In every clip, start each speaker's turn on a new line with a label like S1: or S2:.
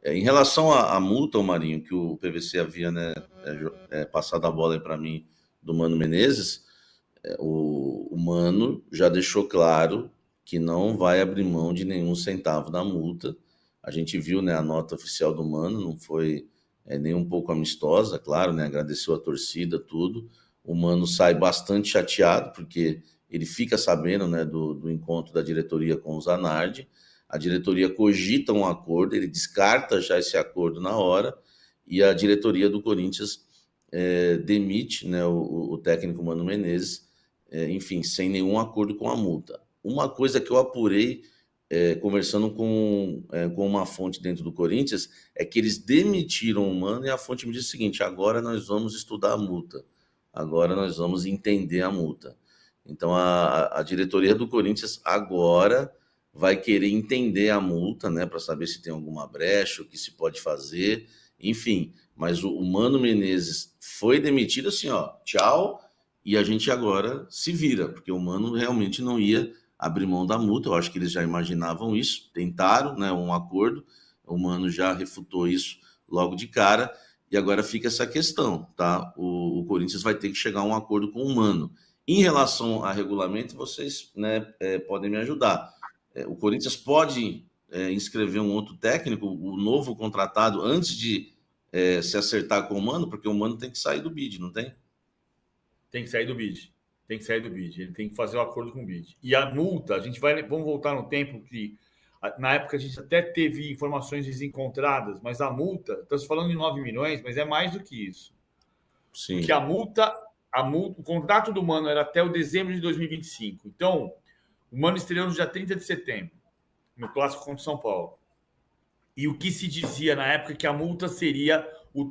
S1: Em relação à multa, Marinho, que o PVC havia, né, passado a bola para mim do Mano Menezes, o Mano já deixou claro que não vai abrir mão de nenhum centavo da multa. A gente viu, né, a nota oficial do Mano, não foi nem um pouco amistosa, claro, né, agradeceu a torcida, tudo. O Mano sai bastante chateado, porque ele fica sabendo, né, do encontro da diretoria com o Zanardi. A diretoria cogita um acordo, ele descarta já esse acordo na hora, e a diretoria do Corinthians demite, né, o técnico Mano Menezes, enfim, sem nenhum acordo com a multa. Uma coisa que eu apurei, conversando com uma fonte dentro do Corinthians, é que eles demitiram o Mano e a fonte me disse o seguinte: agora nós vamos estudar a multa, agora nós vamos entender a multa. Então a diretoria do Corinthians agora vai querer entender a multa, né, para saber se tem alguma brecha, o que se pode fazer, enfim. Mas o Mano Menezes foi demitido assim, ó, tchau, e a gente agora se vira, porque o Mano realmente não ia abrir mão da multa. Eu acho que eles já imaginavam isso, tentaram, né, um acordo, o Mano já refutou isso logo de cara, e agora fica essa questão, tá? O Corinthians vai ter que chegar a um acordo com o Mano. Em relação a regulamento, vocês, né, podem me ajudar. O Corinthians pode inscrever um outro técnico, o novo contratado, antes de se acertar com o Mano, porque o Mano tem que sair do bid, não tem?
S2: Tem que sair do bid. Tem que sair do bid. Ele tem que fazer o acordo com o bid. E a multa, vamos voltar no tempo que, na época, a gente até teve informações desencontradas, mas a multa, estamos falando de 9 milhões, mas é mais do que isso.
S1: Sim.
S2: Porque a multa, o contrato do Mano era até o dezembro de 2025. Então, o Mano estreou no dia 30 de setembro, no Clássico contra o São Paulo. E o que se dizia na época é que a multa seria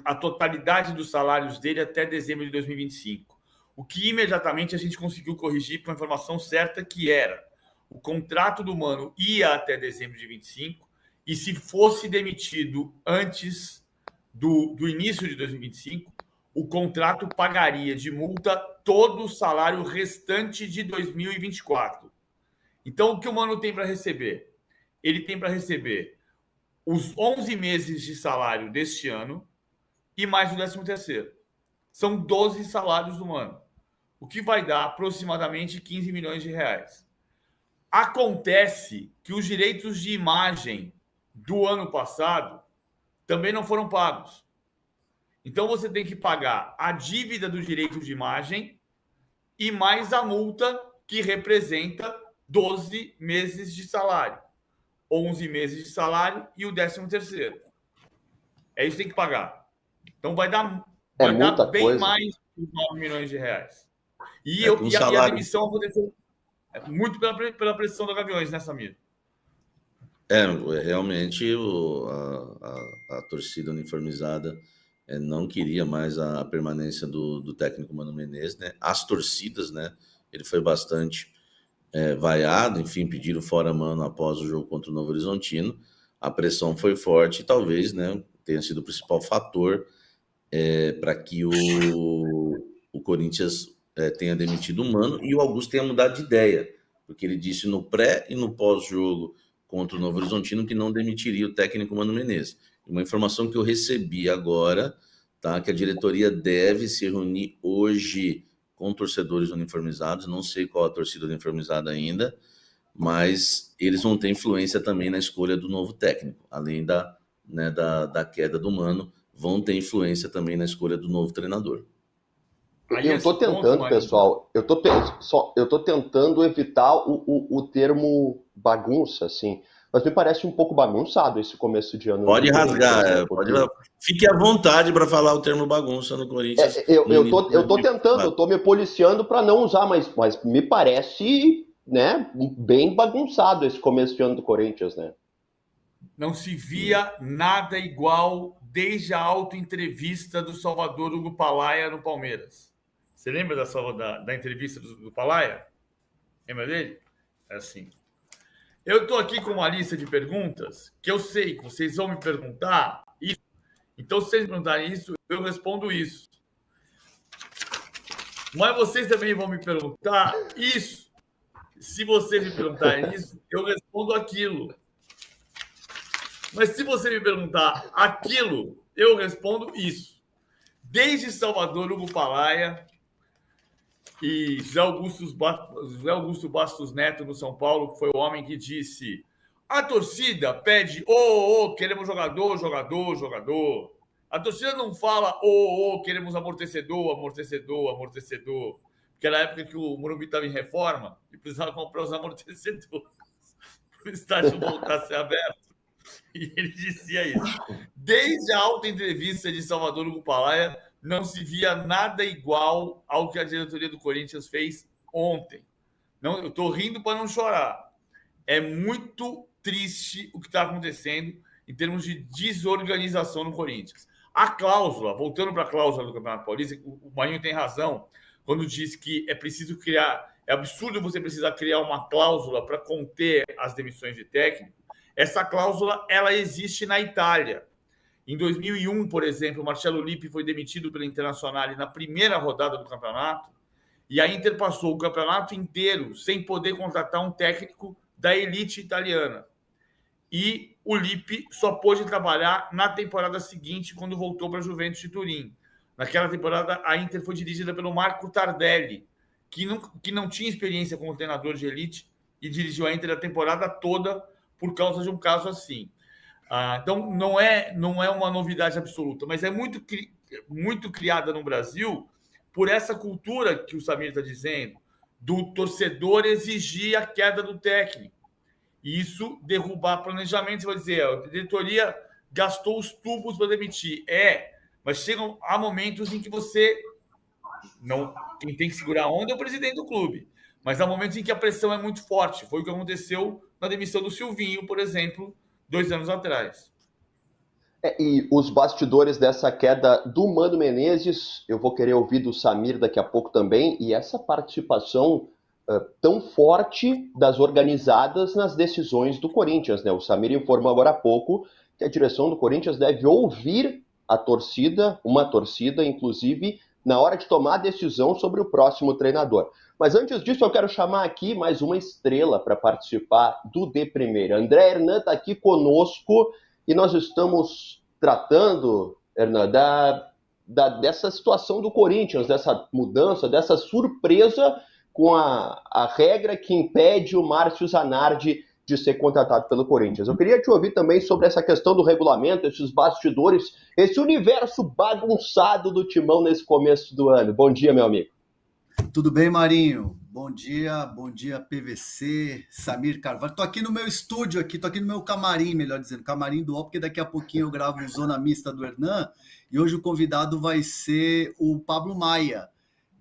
S2: a totalidade dos salários dele até dezembro de 2025. O que imediatamente a gente conseguiu corrigir com a informação certa, que era o contrato do Mano ia até dezembro de 25, e se fosse demitido antes do início de 2025, o contrato pagaria de multa todo o salário restante de 2024. Então, o que o Mano tem para receber? Ele tem para receber os 11 meses de salário deste ano e mais o 13º. São 12 salários do Mano, o que vai dar aproximadamente 15 milhões de reais. Acontece que os direitos de imagem do ano passado também não foram pagos. Então você tem que pagar a dívida do direito de imagem e mais a multa, que representa 12 meses de salário. 11 meses de salário e o 13º. É isso que tem que pagar. Então vai dar bem coisa. Mais de 9 milhões de reais. E a demissão aconteceu muito pela pressão da Gaviões, né, Samir?
S1: Realmente a torcida uniformizada não queria mais a permanência do técnico Mano Menezes, né? As torcidas, né? Ele foi bastante vaiado, enfim, pediram fora Mano após o jogo contra o Novo Horizontino. A pressão foi forte e talvez, né, tenha sido o principal fator para que o Corinthians tenha demitido o Mano e o Augusto tenha mudado de ideia, porque ele disse no pré e no pós-jogo contra o Novo Horizontino que não demitiria o técnico Mano Menezes. Uma informação que eu recebi agora, tá, que a diretoria deve se reunir hoje com torcedores uniformizados, não sei qual a torcida uniformizada ainda, mas eles vão ter influência também na escolha do novo técnico, além da queda do Mano, vão ter influência também na escolha do novo treinador.
S3: Eu estou tentando, pessoal, eu tô tentando evitar o termo bagunça, assim, mas me parece um pouco bagunçado esse começo de ano.
S1: Pode rasgar, fique à vontade para falar o termo bagunça no Corinthians.
S3: Eu tô tentando, eu tô me policiando para não usar, mas me parece, né, bem bagunçado esse começo de ano do Corinthians, né?
S2: Não se via nada igual desde a autoentrevista do Salvador Hugo Palaia no Palmeiras. Você lembra da entrevista do Palaia? Lembra dele? É assim. Eu estou aqui com uma lista de perguntas que eu sei que vocês vão me perguntar isso. Então, se vocês me perguntarem isso, eu respondo isso. Mas vocês também vão me perguntar isso. Se vocês me perguntarem isso, eu respondo aquilo. Mas se você me perguntar aquilo, eu respondo isso. Desde Salvador, Hugo Palaia e José Augusto Bastos Neto no São Paulo, que foi o homem que disse: a torcida pede, queremos jogador, jogador, jogador. A torcida não fala, queremos amortecedor, amortecedor, amortecedor. Porque era a época que o Morumbi estava em reforma e precisava comprar os amortecedores para o estádio voltar a ser aberto. E ele dizia isso. Desde a alta entrevista de Salvador Hugo Palaia, não se via nada igual ao que a diretoria do Corinthians fez ontem. Não, eu estou rindo para não chorar. É muito triste o que está acontecendo em termos de desorganização no Corinthians. A cláusula, voltando para a cláusula do Campeonato Paulista, o Marinho tem razão quando diz que é preciso criar, é absurdo você precisar criar uma cláusula para conter as demissões de técnico. Essa cláusula, ela existe na Itália. Em 2001, por exemplo, Marcelo Lippi foi demitido pela Internazionale na primeira rodada do campeonato e a Inter passou o campeonato inteiro sem poder contratar um técnico da elite italiana. E o Lippi só pôde trabalhar na temporada seguinte, quando voltou para a Juventus de Turim. Naquela temporada, a Inter foi dirigida pelo Marco Tardelli, que não tinha experiência como treinador de elite e dirigiu a Inter a temporada toda por causa de um caso assim. Então, não é uma novidade absoluta, mas é muito criada no Brasil por essa cultura que o Samir está dizendo, do torcedor exigir a queda do técnico. E isso derrubar planejamento. Você vai dizer, a diretoria gastou os tubos para demitir. Mas chegam a momentos em que você não... Quem tem que segurar a onda é o presidente do clube. Mas há momentos em que a pressão é muito forte. Foi o que aconteceu na demissão do Silvinho, por exemplo, 2 anos atrás.
S3: E os bastidores dessa queda do Mano Menezes, eu vou querer ouvir do Samir daqui a pouco também, e essa participação tão forte das organizadas nas decisões do Corinthians, né? O Samir informou agora há pouco que a direção do Corinthians deve ouvir a torcida, uma torcida, inclusive, na hora de tomar a decisão sobre o próximo treinador. Mas antes disso, eu quero chamar aqui mais uma estrela para participar do De Primeira. André Hernan está aqui conosco e nós estamos tratando, Hernan, dessa situação do Corinthians, dessa mudança, dessa surpresa com a regra que impede o Márcio Zanardi de ser contratado pelo Corinthians. Eu queria te ouvir também sobre essa questão do regulamento, esses bastidores, esse universo bagunçado do Timão nesse começo do ano. Bom dia, meu amigo.
S4: Tudo bem, Marinho? Bom dia PVC, Samir Carvalho. Tô aqui no meu estúdio, tô aqui no meu camarim, melhor dizendo, camarim do UOL, porque daqui a pouquinho eu gravo o Zona Mista do Hernan, e hoje o convidado vai ser o Pablo Maia,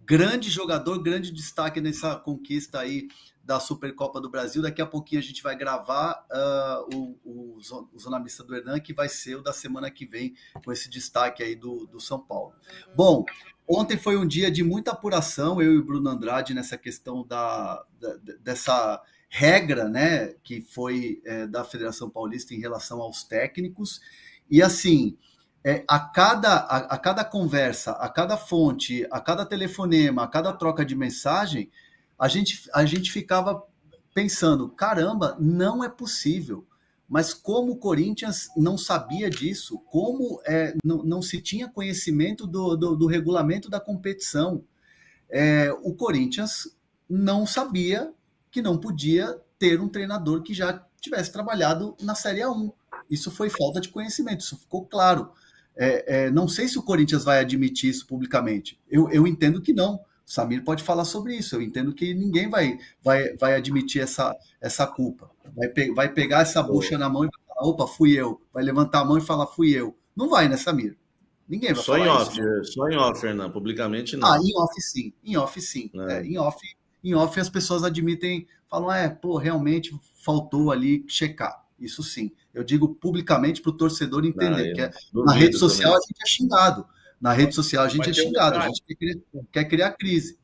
S4: grande jogador, grande destaque nessa conquista aí da Supercopa do Brasil. Daqui a pouquinho a gente vai gravar o Zona Mista do Hernan, que vai ser o da semana que vem, com esse destaque aí do São Paulo. Bom, ontem foi um dia de muita apuração, eu e o Bruno Andrade, nessa questão dessa regra, né, que foi da Federação Paulista em relação aos técnicos. E assim, a cada conversa, a cada fonte, a cada telefonema, a cada troca de mensagem, a gente ficava pensando, caramba, não é possível. Mas como o Corinthians não sabia disso, como não se tinha conhecimento do regulamento da competição, o Corinthians não sabia que não podia ter um treinador que já tivesse trabalhado na Série A1. Isso foi falta de conhecimento, isso ficou claro. Não sei se o Corinthians vai admitir isso publicamente. Eu entendo que não. O Samir pode falar sobre isso. Eu entendo que ninguém vai admitir essa culpa. Vai pegar essa bucha na mão e vai falar, opa, fui eu. Vai levantar a mão e falar, fui eu. Não vai, né, Samir? Ninguém vai falar isso.
S1: Só em off, Fernando. Publicamente, não.
S4: Em off, sim. Em off as pessoas admitem, falam, realmente faltou ali checar. Isso sim. Eu digo publicamente para o torcedor entender. Na rede social também. A gente é xingado. Na rede social a gente é xingado. A gente quer criar crise.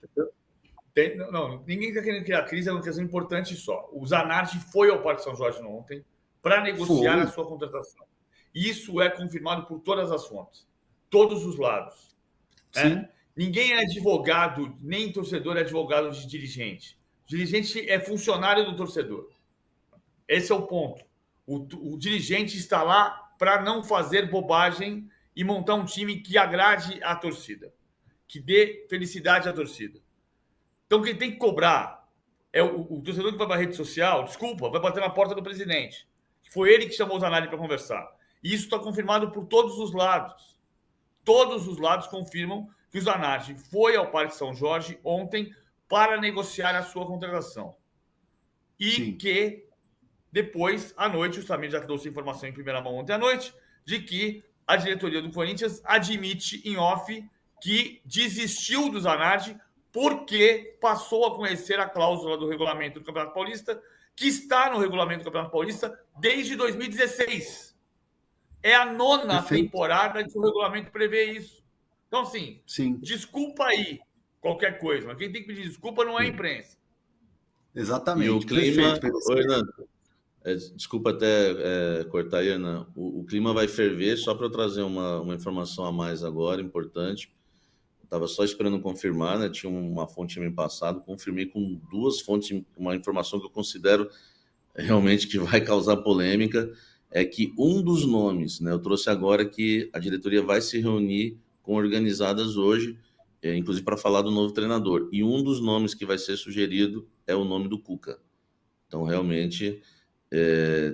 S2: Ninguém está querendo criar crise, é uma questão importante só. O Zanardi foi ao Parque São Jorge ontem para negociar a sua contratação. Isso é confirmado por todas as fontes. Todos os lados. Ninguém é advogado, nem torcedor é advogado de dirigente. O dirigente é funcionário do torcedor. Esse é o ponto. O dirigente está lá para não fazer bobagem e montar um time que agrade a torcida, que dê felicidade à torcida. Então, quem tem que cobrar é o torcedor que vai para a rede social, desculpa, vai bater na porta do presidente. Foi ele que chamou o Zanardi para conversar. E isso está confirmado por todos os lados. Todos os lados confirmam que o Zanardi foi ao Parque São Jorge ontem para negociar a sua contratação. E
S4: Sim.
S2: que depois, à noite, o Samir já trouxe informação em primeira mão ontem à noite, de que a diretoria do Corinthians admite em off que desistiu do Zanardi porque passou a conhecer a cláusula do regulamento do Campeonato Paulista, que está no regulamento do Campeonato Paulista desde 2016. É a nona temporada que o regulamento prevê isso. Então, assim,
S4: Sim.
S2: Desculpa aí qualquer coisa, mas quem tem que pedir desculpa não é a imprensa.
S4: Exatamente.
S1: E o clima,
S4: Perfeito.
S1: Hernan, desculpa até cortar aí, Hernan, o clima vai ferver, só para eu trazer uma informação a mais agora, importante. Estava só esperando confirmar, né? Tinha uma fonte me passado, confirmei com 2 fontes, uma informação que eu considero realmente que vai causar polêmica, é que um dos nomes, né? Eu trouxe agora que a diretoria vai se reunir com organizadas hoje, inclusive para falar do novo treinador. E um dos nomes que vai ser sugerido é o nome do Cuca. Então, realmente,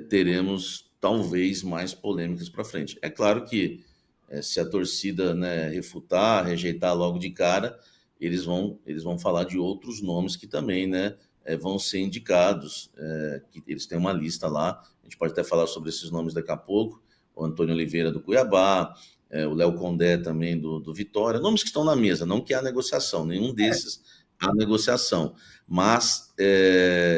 S1: teremos talvez mais polêmicas para frente. É claro que se a torcida, né, refutar, rejeitar logo de cara, eles vão falar de outros nomes que também, né, vão ser indicados, que eles têm uma lista lá, a gente pode até falar sobre esses nomes daqui a pouco, o Antônio Oliveira do Cuiabá, o Léo Condé também do Vitória, nomes que estão na mesa, não que há negociação, nenhum desses há negociação, mas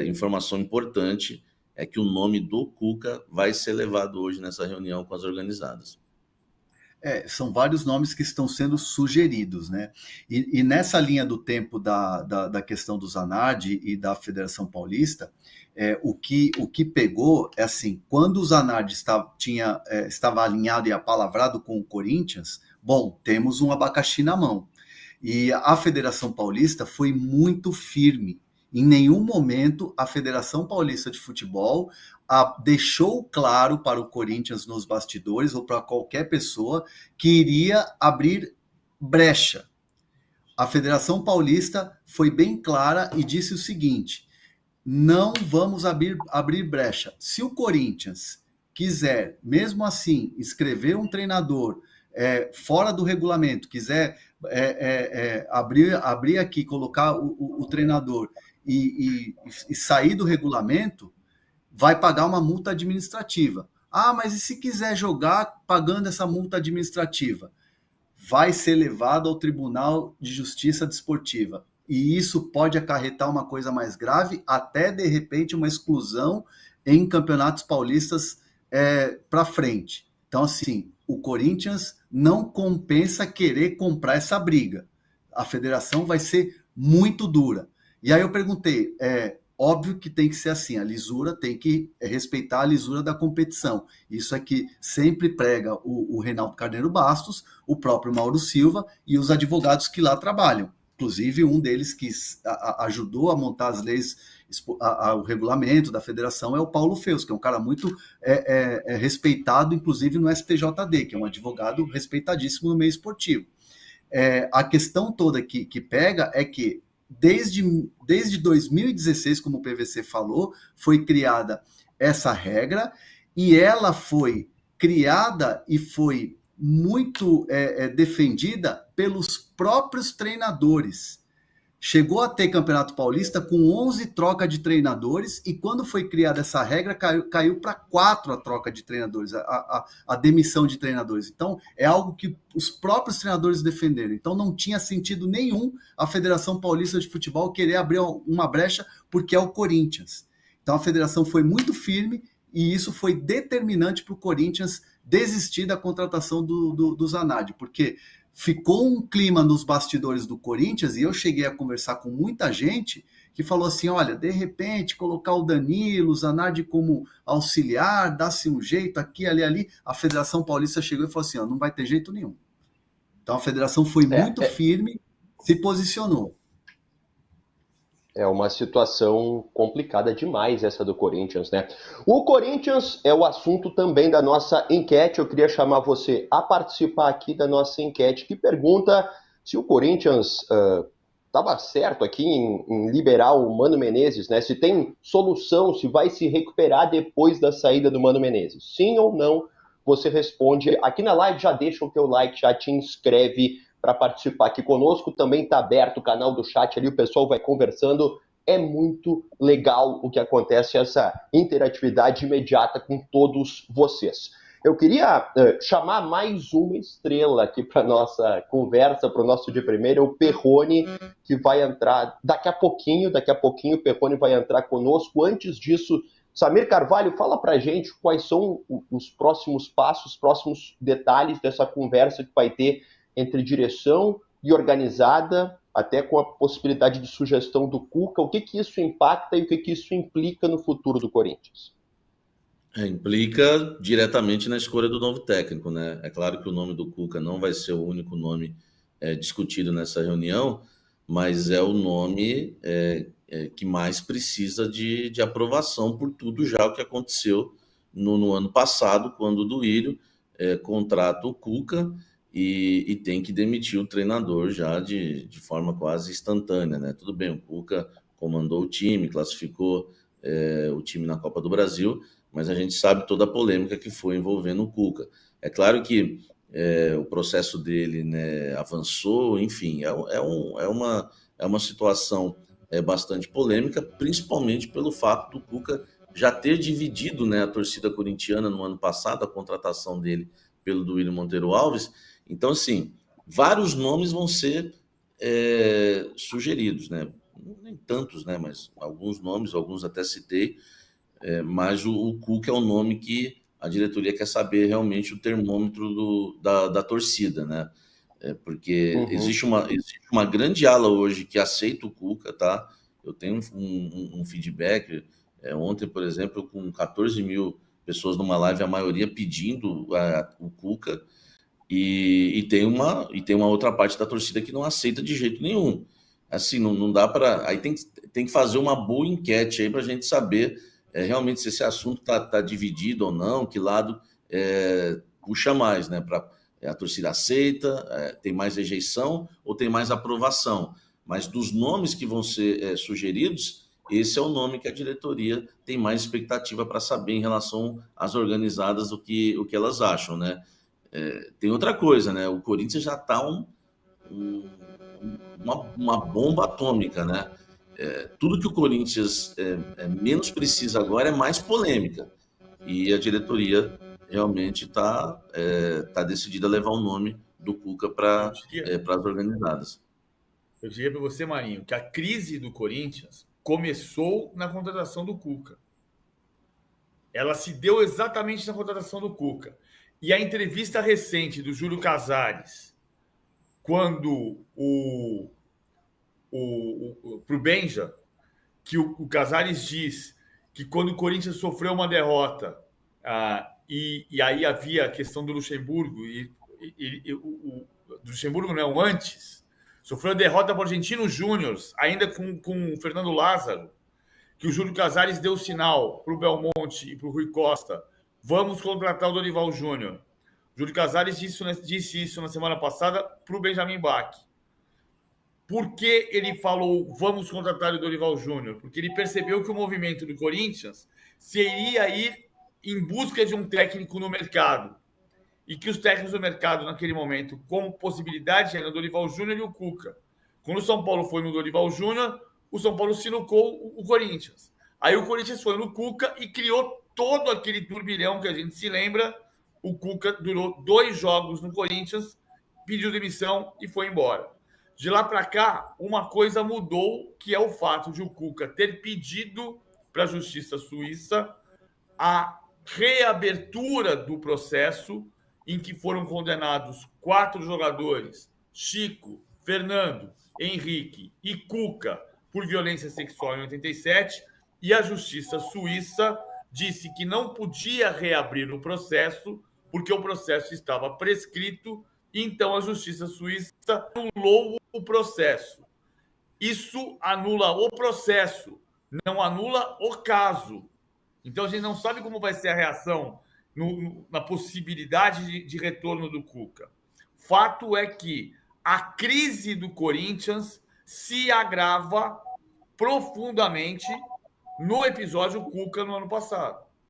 S1: informação importante é que o nome do Cuca vai ser levado hoje nessa reunião com as organizadas.
S4: São vários nomes que estão sendo sugeridos, né? E nessa linha do tempo da questão do Zanardi e da Federação Paulista, o que pegou é assim, quando o Zanardi estava alinhado e apalavrado com o Corinthians, bom, temos um abacaxi na mão. E a Federação Paulista foi muito firme. Em nenhum momento a Federação Paulista de Futebol deixou claro para o Corinthians nos bastidores ou para qualquer pessoa que iria abrir brecha. A Federação Paulista foi bem clara e disse o seguinte: não vamos abrir brecha. Se o Corinthians quiser, mesmo assim, escrever um treinador fora do regulamento, quiser abrir aqui, colocar o treinador e sair do regulamento, vai pagar uma multa administrativa. Ah, mas e se quiser jogar pagando essa multa administrativa? Vai ser levado ao Tribunal de Justiça Desportiva. E isso pode acarretar uma coisa mais grave, até, de repente, uma exclusão em campeonatos paulistas para frente. Então, assim, o Corinthians não compensa querer comprar essa briga. A federação vai ser muito dura. E aí eu perguntei, óbvio que tem que ser assim, a lisura tem que respeitar a lisura da competição. Isso é que sempre prega o Reinaldo Carneiro Bastos, o próprio Mauro Silva e os advogados que lá trabalham. Inclusive, um deles que ajudou a montar as leis, o regulamento da federação é o Paulo Feus, que é um cara muito respeitado, inclusive no STJD, que é um advogado respeitadíssimo no meio esportivo. A questão toda que pega é que desde 2016, como o PVC falou, foi criada essa regra e ela foi criada e foi muito defendida pelos próprios treinadores. Chegou a ter Campeonato Paulista com 11 trocas de treinadores e quando foi criada essa regra, caiu para 4 a troca de treinadores, a demissão de treinadores. Então, é algo que os próprios treinadores defenderam. Então, não tinha sentido nenhum a Federação Paulista de Futebol querer abrir uma brecha porque é o Corinthians. Então, a federação foi muito firme e isso foi determinante para o Corinthians desistir da contratação do Zanardi, porque ficou um clima nos bastidores do Corinthians, e eu cheguei a conversar com muita gente que falou assim, olha, de repente, colocar o Danilo, o Zanardi como auxiliar, dá-se um jeito aqui, ali. A Federação Paulista chegou e falou assim, não vai ter jeito nenhum. Então a federação foi muito firme, se posicionou.
S3: É uma situação complicada demais essa do Corinthians, né? O Corinthians é o assunto também da nossa enquete. Eu queria chamar você a participar aqui da nossa enquete, que pergunta se o Corinthians estava certo aqui em liberar o Mano Menezes, né? Se tem solução, se vai se recuperar depois da saída do Mano Menezes. Sim ou não? Você responde aqui na live, já deixa o teu like, já te inscreve para participar aqui conosco. Também está aberto o canal do chat ali, o pessoal vai conversando. É muito legal o que acontece, essa interatividade imediata com todos vocês. Eu queria chamar mais uma estrela aqui para nossa conversa, para o nosso de primeira, o Perrone, que vai entrar daqui a pouquinho o Perrone vai entrar conosco. Antes disso, Samir Carvalho, fala para a gente quais são os próximos passos, os próximos detalhes dessa conversa que vai ter entre direção e organizada, até com a possibilidade de sugestão do Cuca. O que isso impacta e o que isso implica no futuro do Corinthians?
S1: Implica diretamente na escolha do novo técnico, né? É claro que o nome do Cuca não vai ser o único nome discutido nessa reunião, mas é o nome que mais precisa de aprovação por tudo já o que aconteceu no ano passado, quando o Duílio contrata o Cuca e tem que demitir o treinador já de forma quase instantânea, né? Tudo bem, o Cuca comandou o time, classificou o time na Copa do Brasil, mas a gente sabe toda a polêmica que foi envolvendo o Cuca. É claro que o processo dele, né, avançou, enfim, é uma situação bastante polêmica, principalmente pelo fato do Cuca já ter dividido, né, a torcida corintiana no ano passado, a contratação dele pelo Duílio Monteiro Alves. Então, assim, vários nomes vão ser sugeridos, né? Nem tantos, né? Mas alguns nomes, alguns até citei, mas o Cuca é o nome que a diretoria quer saber realmente o termômetro da torcida, né? Porque existe uma grande ala hoje que aceita o Cuca, tá? Eu tenho um feedback. Ontem, por exemplo, com 14 mil pessoas numa live, a maioria pedindo o Cuca, e tem uma outra parte da torcida que não aceita de jeito nenhum. Assim, não dá para. Aí tem que fazer uma boa enquete aí para a gente saber realmente se esse assunto tá dividido ou não, que lado puxa mais, né? A torcida aceita, tem mais rejeição ou tem mais aprovação. Mas dos nomes que vão ser sugeridos, esse é o nome que a diretoria tem mais expectativa para saber em relação às organizadas o que elas acham, né? Tem outra coisa, né? O Corinthians já está uma bomba atômica, né? Tudo que o Corinthians menos precisa agora é mais polêmica. E a diretoria realmente está decidida a levar o nome do Cuca para as organizadas.
S2: Eu diria para você, Marinho, que a crise do Corinthians começou na contratação do Cuca. Ela se deu exatamente na contratação do Cuca. E a entrevista recente do Júlio Casares, quando para o Benja, que o Casares diz que quando o Corinthians sofreu uma derrota, e aí havia a questão do Luxemburgo, do Luxemburgo não, antes, sofreu a derrota para o Argentino Júnior, ainda com o Fernando Lázaro, que o Júlio Casares deu o sinal para o Belmonte e para o Rui Costa: vamos contratar o Dorival Júnior. Júlio Casares disse isso na semana passada para o Benjamin Bach. Por que ele falou vamos contratar o Dorival Júnior? Porque ele percebeu que o movimento do Corinthians seria ir em busca de um técnico no mercado. E que os técnicos do mercado, naquele momento, como possibilidade, eram o Dorival Júnior e o Cuca. Quando o São Paulo foi no Dorival Júnior, o São Paulo sinucou o Corinthians. Aí o Corinthians foi no Cuca e criou todo aquele turbilhão que a gente se lembra. O Cuca durou 2 jogos no Corinthians, pediu demissão e foi embora. De lá para cá, uma coisa mudou, que é o fato de o Cuca ter pedido para a Justiça Suíça a reabertura do processo em que foram condenados 4 jogadores, Chico, Fernando, Henrique e Cuca, por violência sexual em 87, e a Justiça Suíça disse que não podia reabrir o processo porque o processo estava prescrito, então a Justiça Suíça anulou o processo. Isso anula o processo, não anula o caso. Então, a gente não sabe como vai ser a reação na possibilidade de retorno do Cuca. Fato é que a crise do Corinthians se agrava profundamente no episódio Cuca no ano passado.